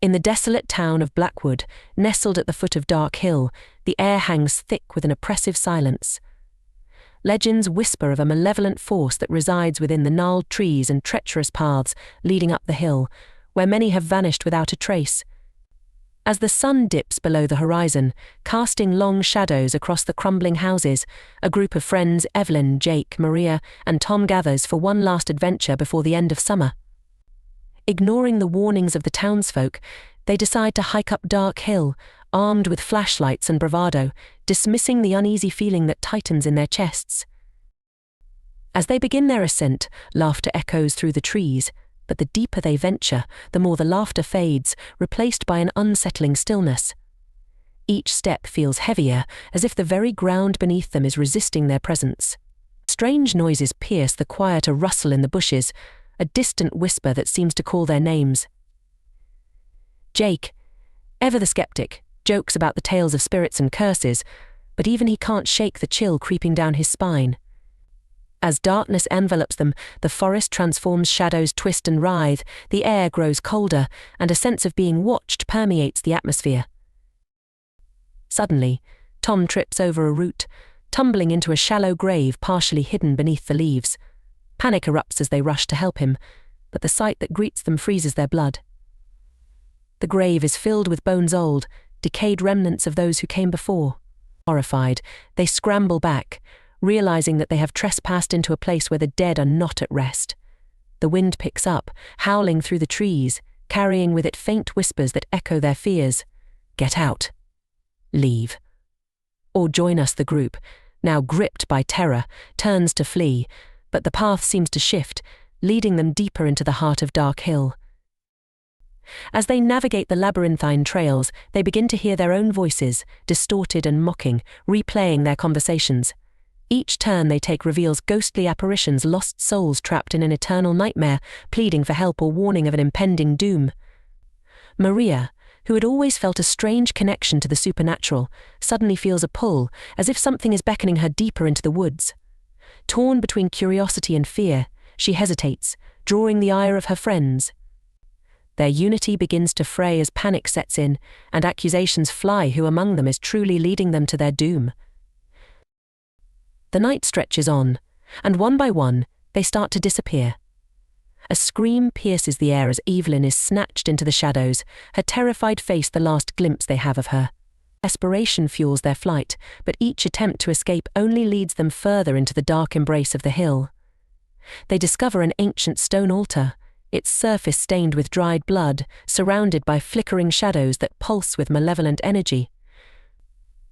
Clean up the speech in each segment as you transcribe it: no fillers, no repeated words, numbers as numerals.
In the desolate town of Blackwood, nestled at the foot of Dark Hill, the air hangs thick with an oppressive silence. Legends whisper of a malevolent force that resides within the gnarled trees and treacherous paths leading up the hill, where many have vanished without a trace. As the sun dips below the horizon, casting long shadows across the crumbling houses, a group of friends, Evelyn, Jake, Maria, and Tom, gathers for one last adventure before the end of summer. Ignoring the warnings of the townsfolk, they decide to hike up Dark Hill, armed with flashlights and bravado, dismissing the uneasy feeling that tightens in their chests. As they begin their ascent, laughter echoes through the trees, but the deeper they venture, the more the laughter fades, replaced by an unsettling stillness. Each step feels heavier, as if the very ground beneath them is resisting their presence. Strange noises pierce the quieter rustle in the bushes, a distant whisper that seems to call their names. Jake, ever the skeptic, jokes about the tales of spirits and curses, but even he can't shake the chill creeping down his spine. As darkness envelops them, the forest transforms, shadows twist and writhe, the air grows colder, and a sense of being watched permeates the atmosphere. Suddenly, Tom trips over a root, tumbling into a shallow grave partially hidden beneath the leaves. Panic erupts as they rush to help him, but the sight that greets them freezes their blood. The grave is filled with bones, old, decayed remnants of those who came before. Horrified, they scramble back, realizing that they have trespassed into a place where the dead are not at rest. The wind picks up, howling through the trees, carrying with it faint whispers that echo their fears. Get out. Leave. Or join us. The group, now gripped by terror, turns to flee, but the path seems to shift, leading them deeper into the heart of Dark Hill. As they navigate the labyrinthine trails, they begin to hear their own voices, distorted and mocking, replaying their conversations. Each turn they take reveals ghostly apparitions, lost souls trapped in an eternal nightmare, pleading for help or warning of an impending doom. Maria, who had always felt a strange connection to the supernatural, suddenly feels a pull, as if something is beckoning her deeper into the woods. Torn between curiosity and fear, she hesitates, drawing the ire of her friends. Their unity begins to fray as panic sets in, and accusations fly who among them is truly leading them to their doom. The night stretches on, and one by one, they start to disappear. A scream pierces the air as Evelyn is snatched into the shadows, her terrified face the last glimpse they have of her. Desperation fuels their flight, but each attempt to escape only leads them further into the dark embrace of the hill. They discover an ancient stone altar, its surface stained with dried blood, surrounded by flickering shadows that pulse with malevolent energy.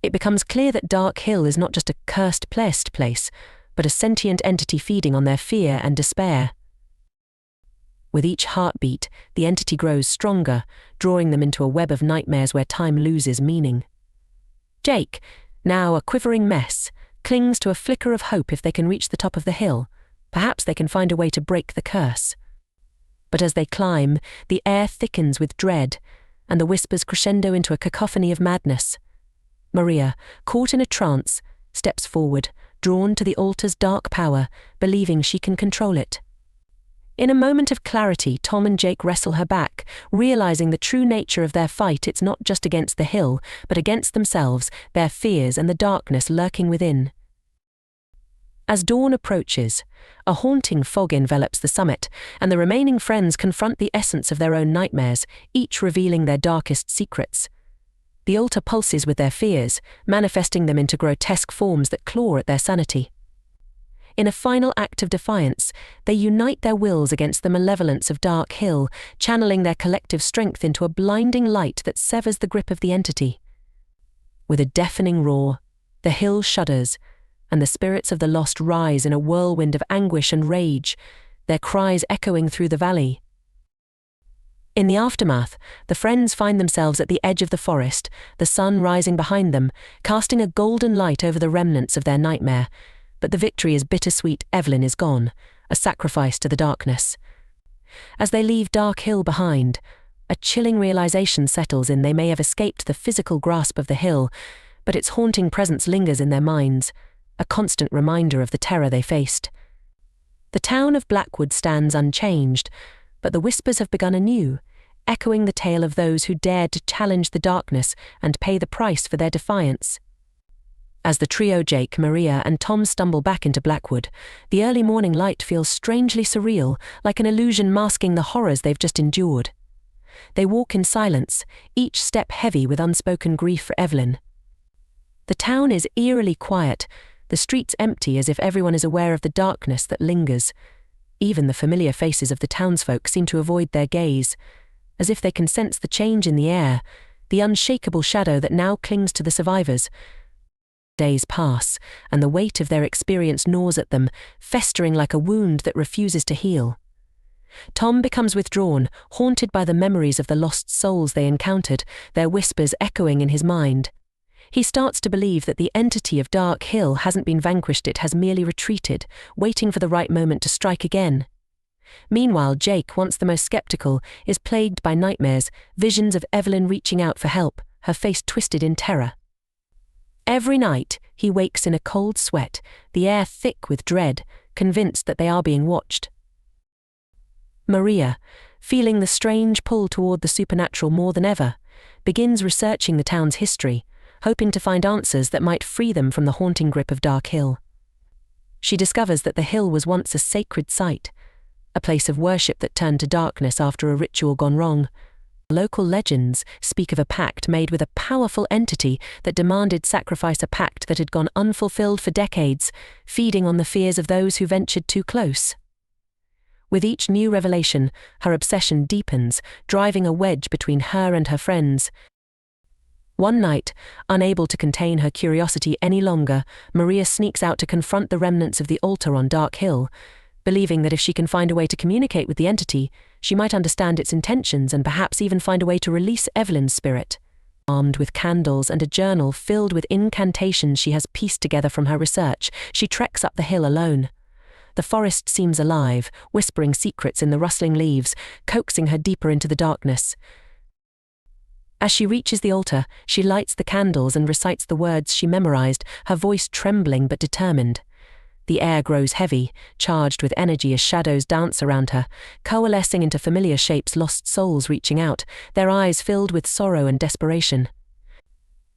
It becomes clear that Dark Hill is not just a cursed, blessed place, but a sentient entity feeding on their fear and despair. With each heartbeat, the entity grows stronger, drawing them into a web of nightmares where time loses meaning. Jake, now a quivering mess, clings to a flicker of hope. If they can reach the top of the hill, perhaps they can find a way to break the curse. But as they climb, the air thickens with dread, and the whispers crescendo into a cacophony of madness. Maria, caught in a trance, steps forward, drawn to the altar's dark power, believing she can control it. In a moment of clarity, Tom and Jake wrestle her back, realizing the true nature of their fight. It's not just against the hill, but against themselves, their fears and the darkness lurking within. As dawn approaches, a haunting fog envelops the summit, and the remaining friends confront the essence of their own nightmares, each revealing their darkest secrets. The altar pulses with their fears, manifesting them into grotesque forms that claw at their sanity. In a final act of defiance, they unite their wills against the malevolence of Dark Hill, channeling their collective strength into a blinding light that severs the grip of the entity. With a deafening roar, the hill shudders, and the spirits of the lost rise in a whirlwind of anguish and rage, their cries echoing through the valley. In the aftermath, the friends find themselves at the edge of the forest, the sun rising behind them, casting a golden light over the remnants of their nightmare. But the victory is bittersweet. Evelyn is gone, a sacrifice to the darkness. As they leave Dark Hill behind, a chilling realization settles in. They may have escaped the physical grasp of the hill, but its haunting presence lingers in their minds, a constant reminder of the terror they faced. The town of Blackwood stands unchanged, but the whispers have begun anew, echoing the tale of those who dared to challenge the darkness and pay the price for their defiance. As the trio Jake, Maria, and Tom stumble back into Blackwood, the early morning light feels strangely surreal, like an illusion masking the horrors they've just endured. They walk in silence, each step heavy with unspoken grief for Evelyn. The town is eerily quiet, the streets empty as if everyone is aware of the darkness that lingers. Even the familiar faces of the townsfolk seem to avoid their gaze, as if they can sense the change in the air, the unshakable shadow that now clings to the survivors. Days pass, and the weight of their experience gnaws at them, festering like a wound that refuses to heal. Tom becomes withdrawn, haunted by the memories of the lost souls they encountered, their whispers echoing in his mind. He starts to believe that the entity of Dark Hill hasn't been vanquished, it has merely retreated, waiting for the right moment to strike again. Meanwhile, Jake, once the most skeptical, is plagued by nightmares, visions of Evelyn reaching out for help, her face twisted in terror. Every night, he wakes in a cold sweat, the air thick with dread, convinced that they are being watched. Maria, feeling the strange pull toward the supernatural more than ever, begins researching the town's history, hoping to find answers that might free them from the haunting grip of Dark Hill. She discovers that the hill was once a sacred site, a place of worship that turned to darkness after a ritual gone wrong. Local legends speak of a pact made with a powerful entity that demanded sacrifice, a pact that had gone unfulfilled for decades, feeding on the fears of those who ventured too close. With each new revelation, her obsession deepens, driving a wedge between her and her friends. One night, unable to contain her curiosity any longer, Maria sneaks out to confront the remnants of the altar on Dark Hill, believing that if she can find a way to communicate with the entity, she might understand its intentions and perhaps even find a way to release Evelyn's spirit. Armed with candles and a journal filled with incantations she has pieced together from her research, she treks up the hill alone. The forest seems alive, whispering secrets in the rustling leaves, coaxing her deeper into the darkness. As she reaches the altar, she lights the candles and recites the words she memorized, her voice trembling but determined. The air grows heavy, charged with energy as shadows dance around her, coalescing into familiar shapes, lost souls reaching out, their eyes filled with sorrow and desperation.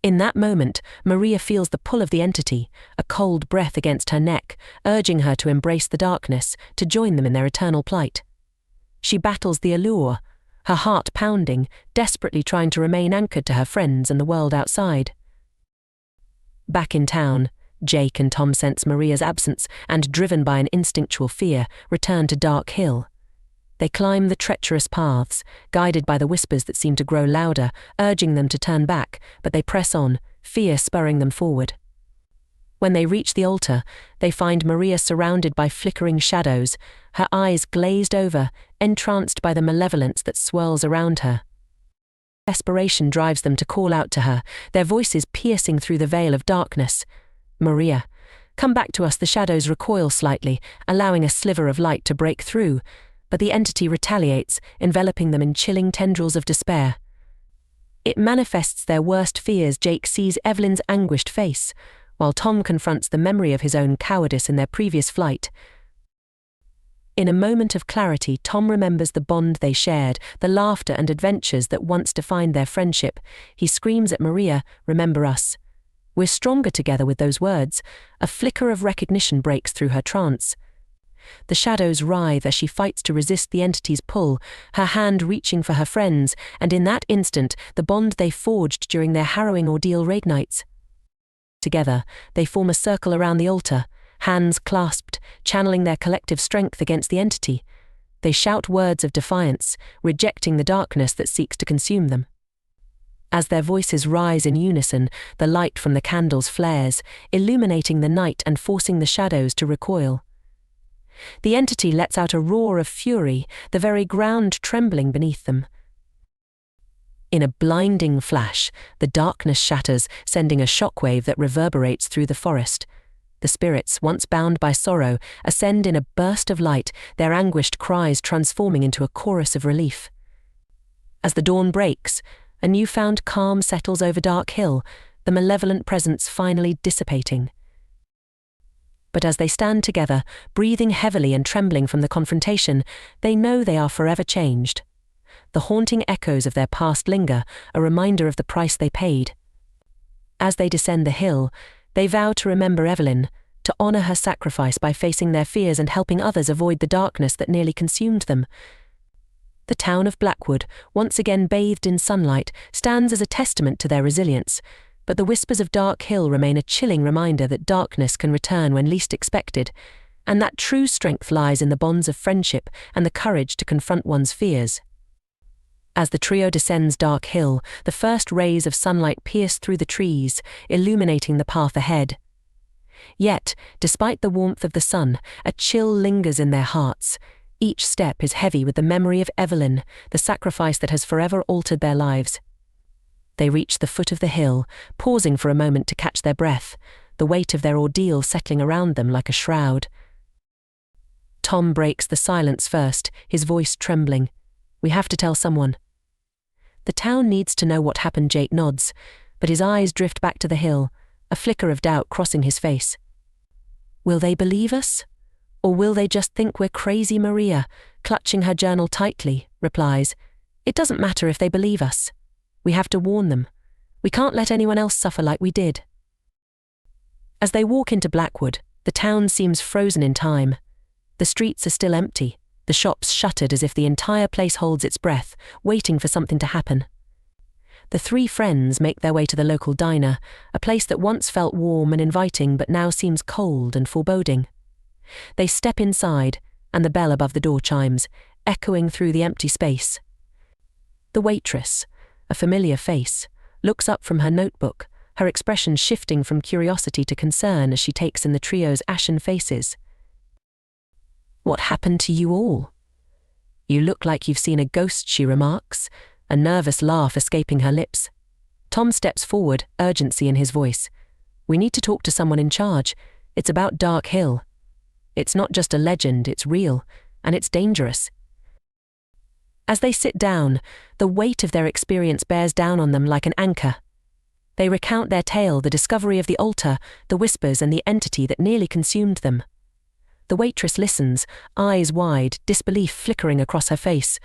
In that moment, Maria feels the pull of the entity, a cold breath against her neck, urging her to embrace the darkness, to join them in their eternal plight. She battles the allure, her heart pounding, desperately trying to remain anchored to her friends and the world outside. Back in town, Jake and Tom sense Maria's absence and, driven by an instinctual fear, return to Dark Hill. They climb the treacherous paths, guided by the whispers that seem to grow louder, urging them to turn back, but they press on, fear spurring them forward. When they reach the altar, they find Maria surrounded by flickering shadows, her eyes glazed over, entranced by the malevolence that swirls around her. Desperation drives them to call out to her, their voices piercing through the veil of darkness. "Maria, come back to us." The shadows recoil slightly, allowing a sliver of light to break through, but the entity retaliates, enveloping them in chilling tendrils of despair. It manifests their worst fears. Jake sees Evelyn's anguished face, while Tom confronts the memory of his own cowardice in their previous flight. In a moment of clarity, Tom remembers the bond they shared, the laughter and adventures that once defined their friendship. He screams at Maria, "Remember us." We're stronger together. With those words, a flicker of recognition breaks through her trance. The shadows writhe as she fights to resist the entity's pull, her hand reaching for her friends, and in that instant, the bond they forged during their harrowing ordeal reignites. Together, they form a circle around the altar, hands clasped, channeling their collective strength against the entity. They shout words of defiance, rejecting the darkness that seeks to consume them. As their voices rise in unison, the light from the candles flares, illuminating the night and forcing the shadows to recoil. The entity lets out a roar of fury, the very ground trembling beneath them. In a blinding flash, the darkness shatters, sending a shockwave that reverberates through the forest. The spirits, once bound by sorrow, ascend in a burst of light, their anguished cries transforming into a chorus of relief. As the dawn breaks, a newfound calm settles over Dark Hill, the malevolent presence finally dissipating. But as they stand together, breathing heavily and trembling from the confrontation, they know they are forever changed. the haunting echoes of their past linger, a reminder of the price they paid. As they descend the hill, they vow to remember Evelyn, to honor her sacrifice by facing their fears and helping others avoid the darkness that nearly consumed them. The town of Blackwood, once again bathed in sunlight, stands as a testament to their resilience, but the whispers of Dark Hill remain a chilling reminder that darkness can return when least expected, and that true strength lies in the bonds of friendship and the courage to confront one's fears. As the trio descends Dark Hill, the first rays of sunlight pierce through the trees, illuminating the path ahead. Yet, despite the warmth of the sun, a chill lingers in their hearts. Each step is heavy with the memory of Evelyn, the sacrifice that has forever altered their lives. They reach the foot of the hill, pausing for a moment to catch their breath, the weight of their ordeal settling around them like a shroud. Tom breaks the silence first, his voice trembling. "We have to tell someone." "The town needs to know what happened," Jake nods, but his eyes drift back to the hill, a flicker of doubt crossing his face. "Will they believe us? Or will they just think we're crazy?" Maria, clutching her journal tightly, replies, "It doesn't matter if they believe us. We have to warn them. We can't let anyone else suffer like we did." As they walk into Blackwood, the town seems frozen in time. The streets are still empty, the shops shuttered as if the entire place holds its breath, waiting for something to happen. The three friends make their way to the local diner, a place that once felt warm and inviting but now seems cold and foreboding. They step inside, and the bell above the door chimes, echoing through the empty space. The waitress, a familiar face, looks up from her notebook, her expression shifting from curiosity to concern as she takes in the trio's ashen faces. "What happened to you all?" "You look like you've seen a ghost," she remarks, a nervous laugh escaping her lips. Tom steps forward, urgency in his voice. "We need to talk to someone in charge. It's about Dark Hill. It's not just a legend, it's real, and it's dangerous." As they sit down, the weight of their experience bears down on them like an anchor. They recount their tale, the discovery of the altar, the whispers, and the entity that nearly consumed them. The waitress listens, eyes wide, disbelief flickering across her face.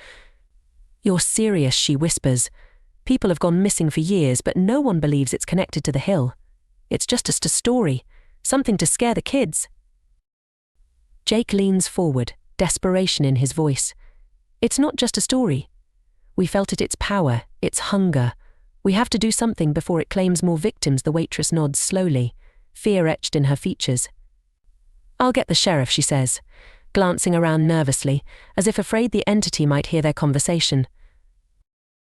"You're serious," she whispers. "People have gone missing for years, but no one believes it's connected to the hill. It's just a story, something to scare the kids." Jake leans forward, desperation in his voice. "It's not just a story. We felt its power, its hunger. We have to do something before it claims more victims." The waitress nods slowly, fear etched in her features. "I'll get the sheriff," she says, glancing around nervously, as if afraid the entity might hear their conversation.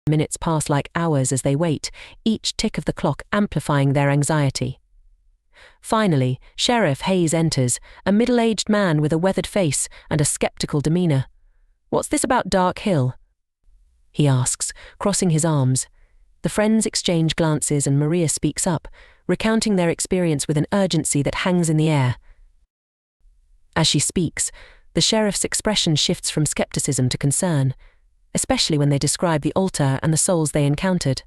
Minutes pass like hours as they wait, each tick of the clock amplifying their anxiety. Finally, Sheriff Hayes enters, a middle-aged man with a weathered face and a skeptical demeanor. "What's this about Dark Hill?" he asks, crossing his arms. The friends exchange glances and Maria speaks up, recounting their experience with an urgency that hangs in the air. As she speaks, the sheriff's expression shifts from skepticism to concern, especially when they describe the altar and the souls they encountered.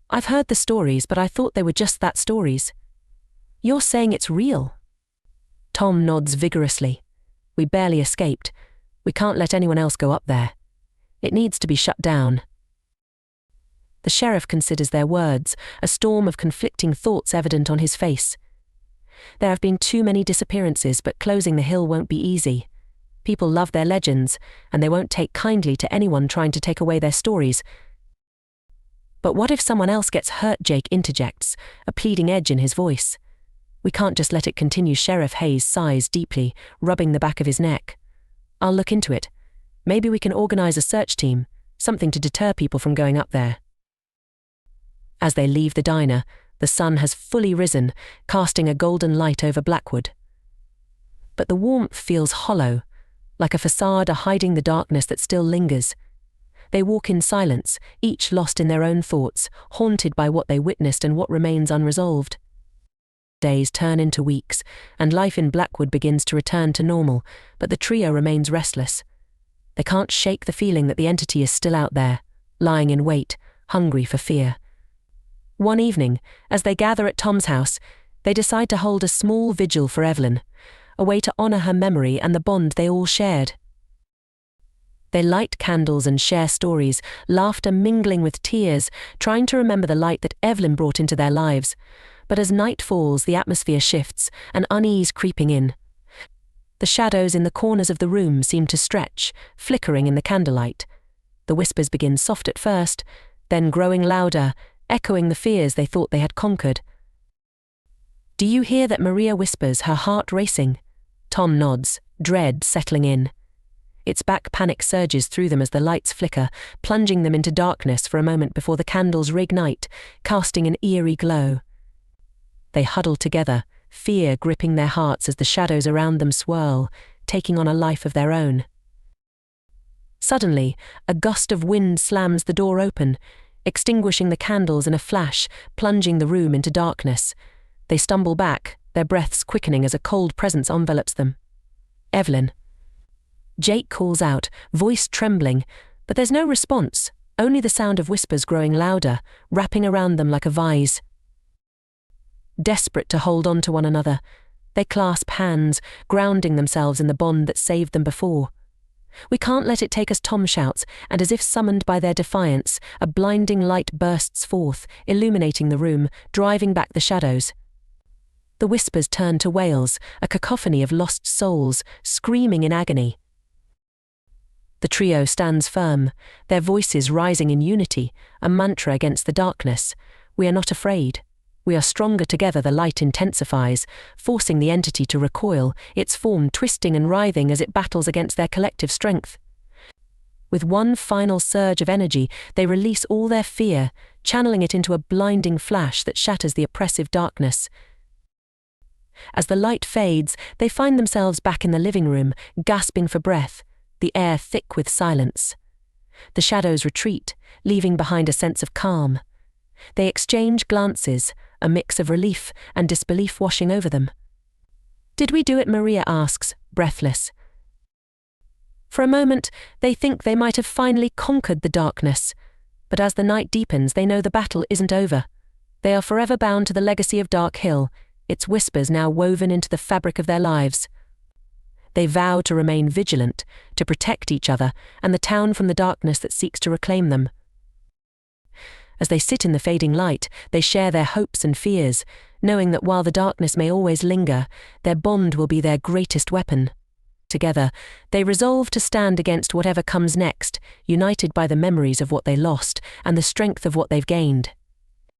"I've heard the stories, but I thought they were just that, stories. You're saying it's real?" Tom nods vigorously. "We barely escaped. We can't let anyone else go up there. It needs to be shut down." The sheriff considers their words, a storm of conflicting thoughts evident on his face. There have been too many disappearances, but closing the hill won't be easy. People love their legends, and they won't take kindly to anyone trying to take away their stories. "But what if someone else gets hurt?" Jake interjects, a pleading edge in his voice. "We can't just let it continue." Sheriff Hayes sighs deeply, rubbing the back of his neck. "I'll look into it. Maybe we can organize a search team, something to deter people from going up there." As they leave the diner, the sun has fully risen, casting a golden light over Blackwood. But the warmth feels hollow, like a facade hiding the darkness that still lingers. They walk in silence, each lost in their own thoughts, haunted by what they witnessed and what remains unresolved. Days turn into weeks, and life in Blackwood begins to return to normal, but the trio remains restless. They can't shake the feeling that the entity is still out there, lying in wait, hungry for fear. One evening, as they gather at Tom's house, they decide to hold a small vigil for Evelyn, a way to honor her memory and the bond they all shared. They light candles and share stories, laughter mingling with tears, trying to remember the light that Evelyn brought into their lives. But as night falls, the atmosphere shifts, an unease creeping in. The shadows in the corners of the room seem to stretch, flickering in the candlelight. The whispers begin soft at first, then growing louder, echoing the fears they thought they had conquered. "Do you hear that?" Maria whispers, her heart racing. Tom nods, dread settling in. Its back panic surges through them as the lights flicker, plunging them into darkness for a moment before the candles reignite, casting an eerie glow. They huddle together, fear gripping their hearts as the shadows around them swirl, taking on a life of their own. Suddenly, a gust of wind slams the door open, extinguishing the candles in a flash, plunging the room into darkness. They stumble back, their breaths quickening as a cold presence envelops them. "Evelyn." Jake calls out, voice trembling, but there's no response, only the sound of whispers growing louder, wrapping around them like a vise. Desperate to hold on to one another, they clasp hands, grounding themselves in the bond that saved them before. "We can't let it take us," Tom shouts, and as if summoned by their defiance, a blinding light bursts forth, illuminating the room, driving back the shadows. The whispers turn to wails, a cacophony of lost souls, screaming in agony. The trio stands firm, their voices rising in unity, a mantra against the darkness. "We are not afraid. We are stronger together." The light intensifies, forcing the entity to recoil, its form twisting and writhing as it battles against their collective strength. With one final surge of energy, they release all their fear, channeling it into a blinding flash that shatters the oppressive darkness. As the light fades, they find themselves back in the living room, gasping for breath, the air thick with silence. The shadows retreat, leaving behind a sense of calm. They exchange glances, a mix of relief and disbelief washing over them. "Did we do it?" Maria asks, breathless. For a moment, they think they might have finally conquered the darkness, but as the night deepens, they know the battle isn't over. They are forever bound to the legacy of Dark Hill, its whispers now woven into the fabric of their lives. They vow to remain vigilant, to protect each other and the town from the darkness that seeks to reclaim them. As they sit in the fading light, they share their hopes and fears, knowing that while the darkness may always linger, their bond will be their greatest weapon. Together, they resolve to stand against whatever comes next, united by the memories of what they lost and the strength of what they've gained.